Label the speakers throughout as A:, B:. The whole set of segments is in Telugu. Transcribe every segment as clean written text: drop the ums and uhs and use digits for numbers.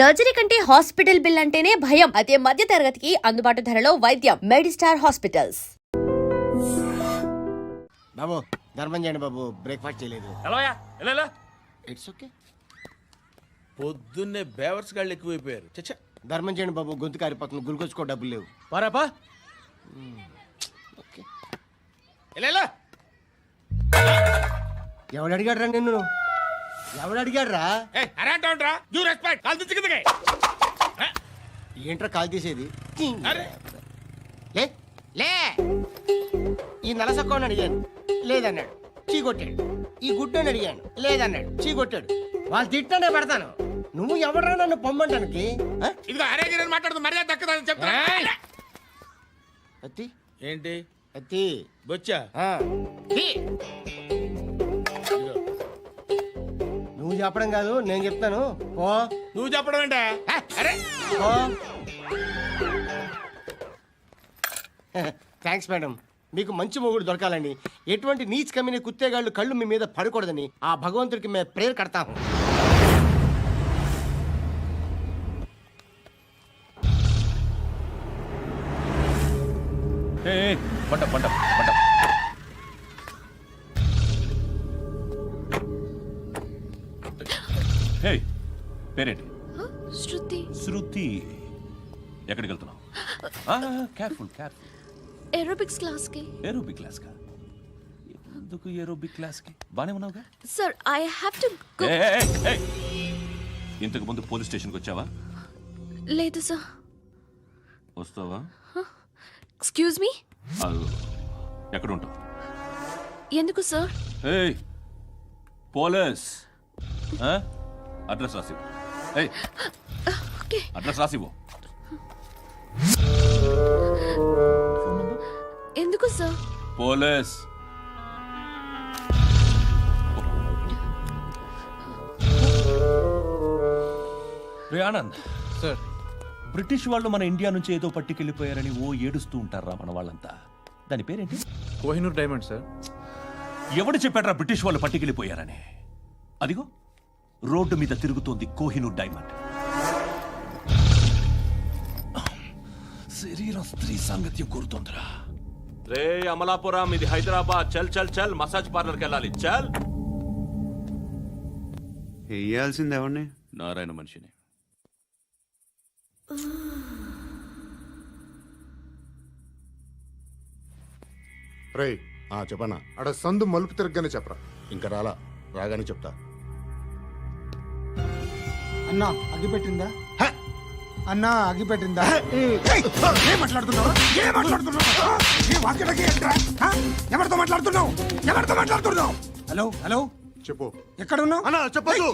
A: సర్జరీ కంటే హాస్పిటల్ బిల్ అంటేనే భయం. అదే మధ్య తరగతికి అందుబాటు ధరలో వైద్యం. Medistar hospitals.
B: బాబు ధర్మం చేయండి బాబు, బ్రేక్ఫాస్ట్ చేయలేదు. It's okay.
C: పొద్దున్నే బేవర్స్ గాళ్ళు ఎక్కువైపోయారు. చచ్చా
B: ధర్మం చేయండి బాబు, గొంతు కారిపోతుంది, గురికొచ్చుకో డబ్బులు లేవు.
C: పారాపా
B: ఓకే. ఎవడు అడిగాడు రా నిన్ను? ఎవడు అడిగాడు రా? ఏంట్రా కాల్ తీసేది? లే లే. ఈ నలసక్కని అడిగాను, లేదన్నాడు, చీ కొట్టాడు. ఈ గుడ్డని అడిగాను, లేదన్నాడు, చీ కొట్టాడు. వాళ్ళు తిట్టానే పెడతాను. నువ్వు ఎవడరా నన్ను పొమ్మంటానికి?
D: ఇదిగో అరే గిరని మాట్లాడుతూ మర్యాద దక్కదని చెప్తా.
B: అత్తి
C: ఏంటి
B: అత్తి
C: బొచ్చా?
B: తీ. నువ్వు చెప్పడం కాదు, నేను చెప్తాను. పో.
D: నువ్వు చెప్పడం ఏంటే? అరే
B: పో. Thanks madam. మీకు మంచి మొగుడు దొరకాలని, ఎటువంటి నీచ్ కమ్మిన కుత్తేగాళ్ళు కళ్ళు మీ మీద పడకూడదని ఆ భగవంతుడికి మేము ప్రేయర్ కడతాము.
E: పేరేంటి?
F: శృతి.
E: శృతి. ఎక్కడికి వెళ్తున్నావు? Careful careful.
F: ఏరోబిక్స్ క్లాస్ కి.
E: ఏరోబిక్ క్లాస్ కా? ఎందుకు ఏరోబిక్ క్లాస్ కి? బానే ఉన్నావుగా?
F: Sir I have to go.
E: ఇంతకు ముందు పోలీస్ స్టేషన్కి వచ్చావా?
F: లేదు సార్.
E: వస్తావా?
F: Excuse me.
E: ఎక్కడ ఉంటావు?
F: ఎందుకు సార్?
E: పోలీస్ అడ్రస్ రాసివ్వు.
F: ఓకే.
E: అడ్రస్ రాసివ్వు.
F: ఎందుకు సార్?
E: పోలీస్. రే ఆనంద్
C: సార్.
E: బ్రిటిష్ వాళ్ళు మన ఇండియా నుంచి ఏదో పట్టుకెళ్ళిపోయారని ఏడుస్తూ ఉంటారా మన వాళ్ళంతా? దాని పేరేంటి?
C: Kohinoor diamond sir.
E: ఎవడు చెప్పాడ్రా బ్రిటిష్ వాళ్ళు పట్టుకెళ్ళిపోయారని? అదిగో రోడ్డు మీద తిరుగుతోంది కోహినూర్ డైమండ్. శరీరం స్త్రీ సాంగత్యం కోరుతోందిరా. రే అమలాపురం, ఇది హైదరాబాద్. చల్ చల్ చల్, మసాజ్ పార్లర్కి వెళ్ళాలి. చల్.
G: వేయాల్సింది ఎవరిని?
E: నారాయణ మనిషిని.
H: రేయ్ చెప్పనా? అడ సందు మలుపు తిరగగానే చెప్పరా. ఇంకా రాగానే చెప్తా.
I: అన్నా అగిపెట్టిందా? అన్నా అగిపెట్టిందా? ఏం మాట్లాడుతున్నావు? ఎవరితో మాట్లాడుతున్నావు? ఎవరితో మాట్లాడుతున్నావు? హలో హలో,
H: చెప్పు.
I: ఎక్కడ ఉన్నావు?
H: అన్నా చెప్పదు.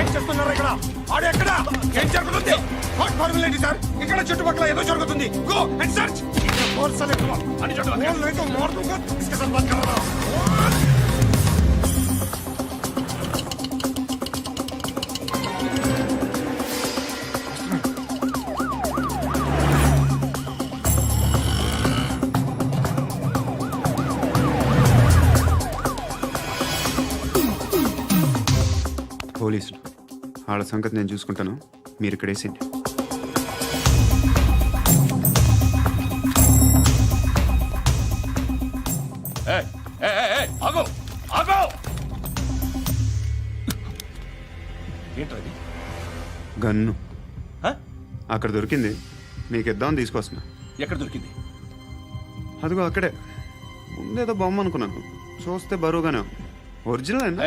I: ఏం చేస్తున్నారు ఇక్కడ? ఆడు ఎక్కడ? ఏం జరుగుతుంది? వాట్ ఫార్ములేంటి సార్? ఇక్కడ చుట్టుపక్కల ఏదో జరుగుతుంది. Go and search.
G: పోలీసులు వాళ్ళ సంగతి నేను చూసుకుంటాను, మీరు ఇక్కడ వేసేయండి.
E: ఏంటది?
G: గన్ను అక్కడ దొరికింది, మీకు ఇద్దామని తీసుకొస్తున్నా.
E: ఎక్కడ దొరికింది?
G: అదిగో అక్కడే. ముందేదో బొమ్మ అనుకున్నాను, చూస్తే బరువుగానే ఉంది. ఒరిజినల్ అండి.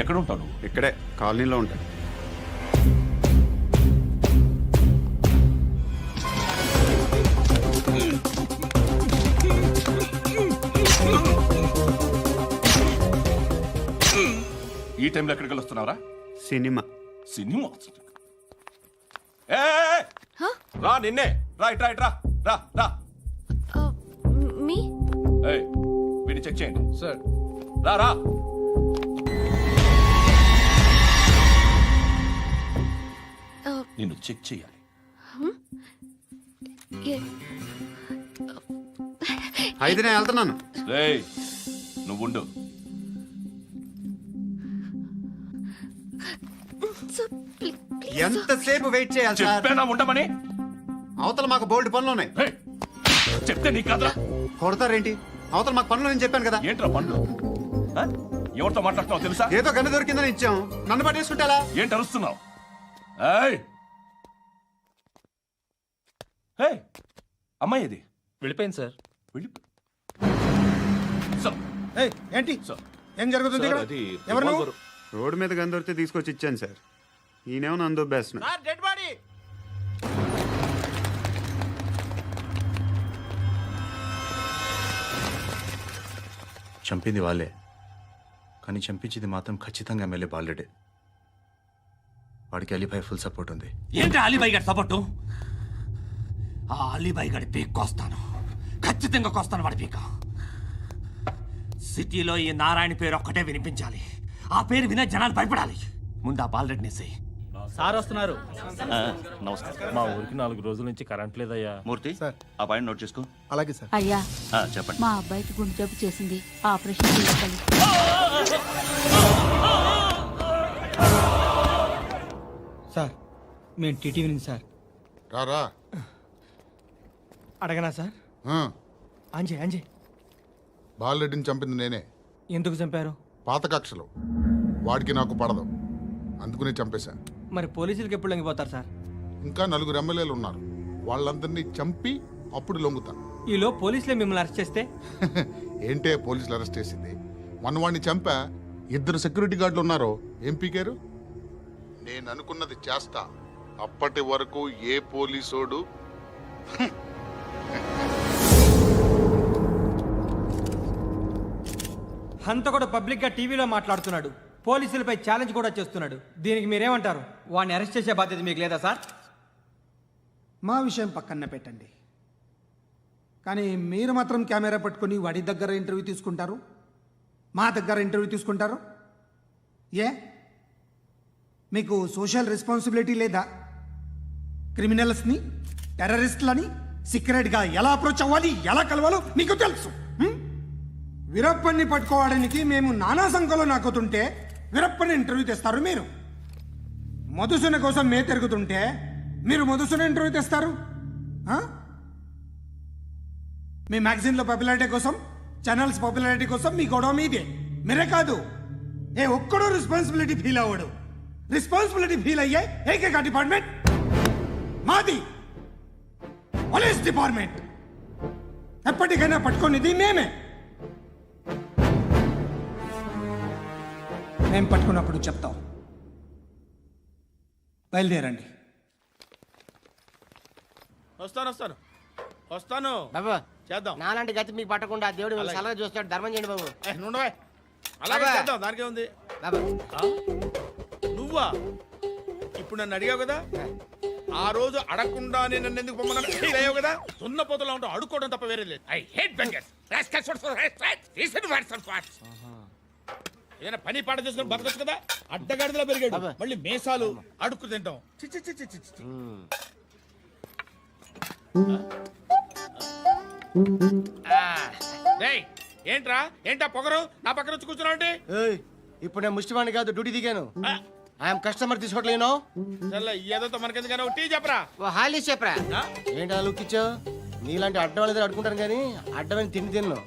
E: ఎక్కడ ఉంటావు?
G: ఇక్కడే కాలనీలో ఉంటాను.
E: ఈ టైంలో ఎక్కడికి వస్తున్నావురా?
G: సినిమా.
E: సినిమా? రా, నిన్నే. రా ఇట్రా ఇట్రా. రా రా.
F: మీ
E: వీడిని చెక్ చేయండి
C: సార్.
E: రా రా. నిన్ను చెక్ చేయాలి.
G: 5 నేను వెళ్తున్నాను.
E: రేయ్ నువ్వుండు.
F: సార్ ప్లీజ్
G: ఎంతసేపు వెయిట్ చేయాలి సార్?
E: చెప్పేనా ఉండమని?
G: అవతల మాకు బోల్డ్ పనులు ఉన్నాయి.
E: రేయ్, చెప్తే నీ కదరా.
G: కొడతారేంటి? అవతల మాకు పనులు నేను చెప్పాను కదా.
E: ఏంట్రా పండ్లు? ఆ? ఎవరితో మాట్లాడుతున్నావు తెలుసా?
G: ఏదో గన్ను దొరికిందని ఇచ్చాం, నన్ను పట్టేసుకుంటా.
E: ఏంటి అరుస్తున్నావు? ఏయ్! ఏయ్! అమ్మాయి ఇది
C: వెళ్ళిపోయింది సార్.
E: వెళ్ళి సార్,
I: ఏంటి
E: సార్.
I: ఏం జరుగుతుంది ఇక్కడ? ఎవరు నువ్వు?
G: రోడ్డు మీద గన్ను దొరికితే తీసుకొచ్చి ఇచ్చాను సార్. ఈయనేమో నన్ను దొబ్బేస్తున్నా.
B: Dead body.
C: చంపింది వాళ్ళే, కానీ చంపించింది మాత్రం ఖచ్చితంగా ఎమ్మెల్యే బాలుడే. వాడికి అలీభాయ్ ఫుల్ సపోర్ట్ ఉంది.
E: ఏంటి అలీబాయి గారి సపోర్టు? ఆ అలీబాయి గారి పీక్ కోస్తాను, ఖచ్చితంగా కోస్తాను వాడి పీక. సిటీలో ఈ నారాయణ పేరు ఒక్కటే వినిపించాలి. ఆ పేరు వినే జనాలు భయపడాలి. ముందు ఆ బాలరెడ్డిని వేసేయ్.
C: సార్ వస్తున్నారు.
E: నమస్కారం.
C: మా ఊరికి 4 రోజుల నుంచి కరెంట్ లేదయ్యా.
E: మూర్తి, ఆ పాయింట్ నోట్ చేసుకో.
I: అలాగే సార్.
J: అయ్యా,
E: చెప్పండి.
J: మా అబ్బాయికి గుండె జబ్బు చేసింది, ఆపరేషన్ చేయాలి.
I: సార్ మేము టీటీవీ నుంచి సార్.
H: రారా.
I: అడగనా సార్? అంజయ్
H: బాలరెడ్డిని చంపింది నేనే.
I: ఎందుకు చంపారు?
H: పాత కక్షలు. వాడికి నాకు పడదు, అందుకునే చంపేశా.
I: మరి పోలీసులకు ఎప్పుడు లొంగిపోతారు సార్?
H: ఇంకా 4 ఎమ్మెల్యేలు ఉన్నారు, వాళ్ళందరినీ చంపి అప్పుడు లొంగుతా.
I: ఈలో పోలీసులే మిమ్మల్ని అరెస్ట్ చేస్తే?
H: ఏంటే పోలీసులు అరెస్ట్ చేసింది? మన వాడిని చంపా 2 సెక్యూరిటీ గార్డులు ఉన్నారు, ఏం పీకారు? నేను అనుకున్నది చేస్తా. అప్పటి వరకు ఏ పోలీసోడు
I: హంతకుడు పబ్లిక్ గా టీవీలో మాట్లాడుతున్నాడు, పోలీసులపై ఛాలెంజ్ కూడా చేస్తున్నాడు. దీనికి మీరేమంటారు? వాడిని అరెస్ట్ చేసే బాధ్యత మీకు లేదా సార్?
K: మా విషయం పక్కన పెట్టండి, కానీ మీరు మాత్రం కెమెరా పట్టుకొని వాడి దగ్గర ఇంటర్వ్యూ తీసుకుంటారు, మా దగ్గర ఇంటర్వ్యూ తీసుకుంటారు. ఏ మీకు సోషల్ రెస్పాన్సిబిలిటీ లేదా? క్రిమినల్స్ని, టెర్రరిస్టులని సీక్రెట్గా ఎలా అప్రోచ్ అవ్వాలి, ఎలా కలవాలో మీకు తెలుసు. వీరప్పన్ని పట్టుకోవడానికి మేము నానా సంఖ్యలో నాకుతుంటే వీరప్పని ఇంటర్వ్యూ తెస్తారు మీరు. మధుసూన కోసం మే తిరుగుతుంటే మీరు మధుసూన ఇంటర్వ్యూ తెస్తారు. మీ మ్యాగజైన్లో పాపులారిటీ కోసం, ఛానల్స్ పాపులారిటీ కోసం మీ గొడవ మీదే. మీరే కాదు, ఏ ఒక్కడో రెస్పాన్సిబిలిటీ ఫీల్ అవ్వడు. రెస్పాన్సిబిలిటీ ఫీల్ అయ్యే ఏకైక డిపార్ట్మెంట్ మాది, పోలీస్ డిపార్ట్మెంట్. ఎప్పటికైనా పట్టుకునేది మేమే. మేము పట్టుకున్నప్పుడు చెప్తాం. బయలుదేరండి.
D: వస్తాను
B: బాబా
D: చేద్దాం.
B: నాలాంటి గతి మీకు పట్టకుండా దేవుడు మిమ్మల్ని సలహా చూస్తాడు. ధర్మం చేయండి బాబు.
D: నుండవే, అలాగే
B: అబ్బా.
D: చేద్దాం, దానికే ఉంది.
B: బాబా
D: నువ్వా ఇప్పుడు నన్ను అడిగావు కదా, ఆ రోజు అడగకుండానే నన్ను ఎందుకు పొమ్మన్నాను ఫీల్ అయ్యావు కదా. సున్న పోతలో ఉంటావు, అడుక్కోవడం తప్ప వేరే లేదు. I hate bangers. ఏదైనా పని పాట చేసుకుని బతకొచ్చు కదా. అడ్డగాడిదలా పెరిగాడు,
B: అబ్బా.
D: మళ్ళీ మేసాలు అడుక్కు తింటాం. చి చి చి చి చి చి. రేయ్, ఏంటా పొగరు నా పక్కన వచ్చి కూర్చున్నావు అంటే?
B: ఏయ్, ఇప్పుడు నేను ముష్టివాణి కాదు, డ్యూటీ దిగాను. ఐఎమ్ కస్టమర్ తీసుకోవట్లేను.
D: ఏదో మనకెందుకైనా టీ చెప్పరా.
B: ఓ హాలీ చెప్పరా.
D: ఆ?
B: ఏంటి అలా లుక్ ఇచ్చావు? నీలాంటి అడ్డం వాళ్ళ దగ్గర అడుకుంటాను, కానీ అడ్డమైన తిండి తిన్ను.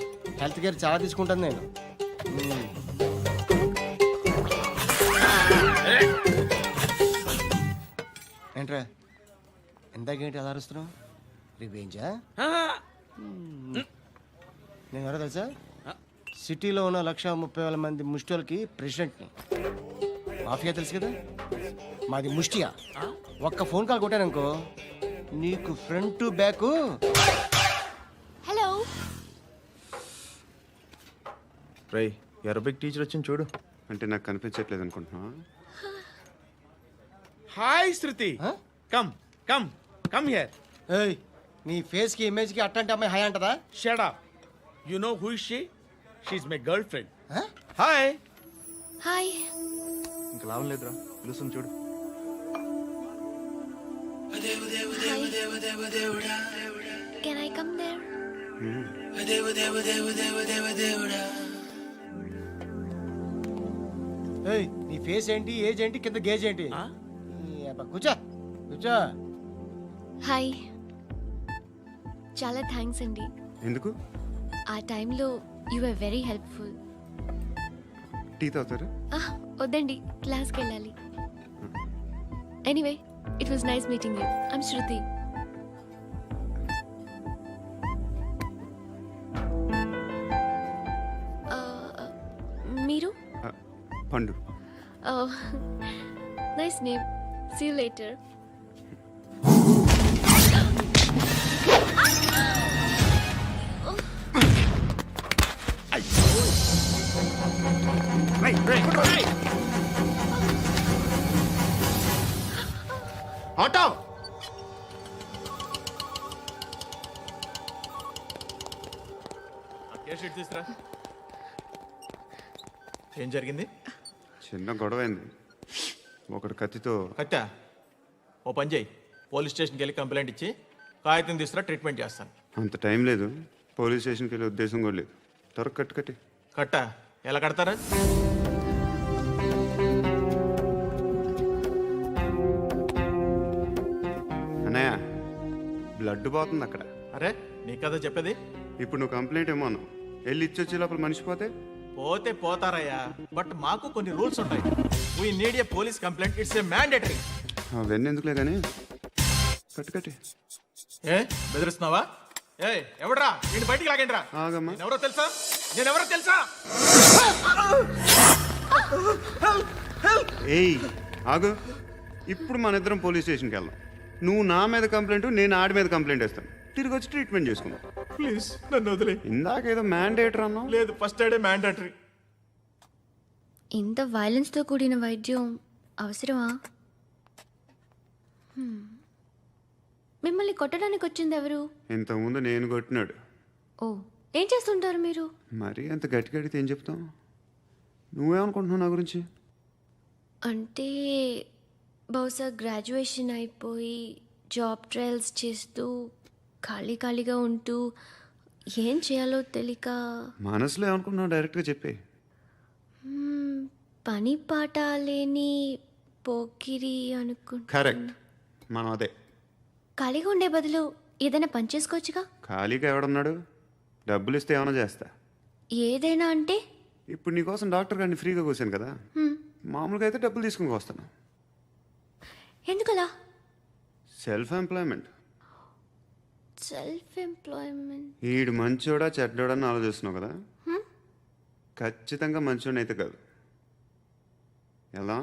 B: హెల్త్ కేర్ చాలా తీసుకుంటాను నేను. ఏంట్రా ఇందాకేంటి అలా అరుస్తున్నావు? రివేంజా? నేను ఎవరో తెలుసా? సిటీలో ఉన్న 130,000 మంది ముష్టిలకి ప్రెసిడెంట్ని. మాఫియా తెలుసు కదా, మాది ముష్టియా. ఒక్క ఫోన్ కాల్ కొట్టాననుకో, నీకు ఫ్రంట్ టు బ్యాక్.
F: హలో.
C: రై, అరబిక్ టీచర్ వచ్చింది చూడు.
G: అంటే నాకు కనిపించట్లేదు అనుకుంటున్నా.
D: Hi Shruti, come come come here.
B: ఏయ్, నీ ఫేస్ కి ఇమేజ్ కి అట్టంటే అమ్మాయి హాయ్ అంటదా?
D: Shut up. You know who is she? She is my girlfriend. Hi.
F: Hi.
C: ఇంకా లాభం లేదురా, పిలుస్తుంది చూడు.
F: Can I come there?
B: ఏయ్, నీ ఫేస్ ఏంటి, ఏజ్ ఏంటి, కింద గేజ్ ఏంటి? ఈ అబ్బా, కూర్చో కూర్చో.
F: హాయ్. చాలా థ్యాంక్స్ అండి.
G: ఎందుకు?
F: ఆ టైంలో you are very helpful.
G: Tea తాగుతారా?
F: వద్దండి, క్లాస్కి వెళ్ళాలి. Anyway, it was nice meeting you. I'm Shruti. మీరు?
G: Pandu.
F: Nice name. See you later.
B: Auto
I: తీసురా. ఏం జరిగింది?
G: చిన్న గొడవ అయింది. ఒకడు కత్తితో.
I: కట్టా, ఓ పని చేయి, పోలీస్ స్టేషన్కి వెళ్ళి కంప్లైంట్ ఇచ్చి కాగితం తీసుకురా, ట్రీట్మెంట్ చేస్తాను.
G: అంత టైం లేదు, పోలీస్ స్టేషన్కి వెళ్ళే ఉద్దేశం కూడా లేదు. త్వరగా కట్టి.
I: కట్టా, ఎలా కడతారా?
G: అన్నయ్య, బ్లడ్ పోతుంది అక్కడ.
I: అరే, నీ కదా చెప్పేది.
G: ఇప్పుడు నువ్వు కంప్లైంట్ ఏమో అన్నావు. వెళ్ళి ఇచ్చొచ్చే లోపల మనిషి పోతే
I: పోతే పోతారయ్యా, బట్ మాకు కొన్ని రూల్స్ ఉంటాయి. We need a police complaint, it's a mandatory.
G: అవన్నీ ఎందుకులే కానీ కట్టి.
I: ఏ బెదిరిస్తున్నావా? ఏ ఎవడ్రా, నేను బయటికి లాగండి రా.
G: ఆగమ్మా.
I: ఎవరో తెలుసా? నేనెవరో తెలుసా?
G: ఏయ్ ఆగు. ఇప్పుడు మన ఇద్దరం పోలీస్ స్టేషన్కి వెళ్దాం. నువ్వు నా మీద కంప్లైంట్, నేను ఆడి మీద కంప్లైంట్ వేస్తాను. తిరిగి వచ్చి ట్రీట్మెంట్ చేసుకుందాం.
I: ప్లీజ్ నన్ను వదిలే.
G: ఇందాకేదో మ్యాండేటర్ అన్నావు.
I: లేదు, ఫస్ట్ ఎయిడే మ్యాండేటరీ.
F: ఇంత వైలెన్స్తో కూడిన వైద్యం అవసరమా? మిమ్మల్ని కొట్టడానికి వచ్చింది ఎవరు?
G: ఇంతకుముందు నేను కొట్టినాడు.
F: ఓ, ఏం చేస్తుంటారు మీరు?
G: మరీ అంత గట్టిగా అడిగితే ఏం చెప్తాం? నువ్వేమనుకుంటున్నావు నా గురించి?
F: అంటే బహుశా గ్రాడ్యుయేషన్ అయిపోయి జాబ్ ట్రయల్స్ చేస్తూ ఖాళీగా ఉంటూ ఏం చేయాలో తెలియక.
G: మనసులో ఏమనుకుంటున్నావు డైరెక్ట్గా చెప్పే.
F: పని పాట లేని పోకిరి అనుకుంటా.
G: కరెక్ట్, మనం అదే.
F: ఖాళీగా ఉండే బదులు ఏదైనా పని చేసుకోవచ్చుగా.
G: ఖాళీగా ఎవడన్నాడు? డబ్బులు ఇస్తే ఏమైనా చేస్తా.
F: ఏదైనా అంటే?
G: ఇప్పుడు నీకోసం డాక్టర్ గారిని ఫ్రీగా కూర్చాను కదా, మామూలుగా అయితే డబ్బులు తీసుకుని వస్తాను.
F: ఎందుకలా?
G: Self employment.
F: Self employment.
G: ఈడు మంచోడా చెడ్డోడా అని ఆలోచిస్తున్నావు కదా. ఖచ్చితంగా మంచోడని అయితే కాదు. ఎలా?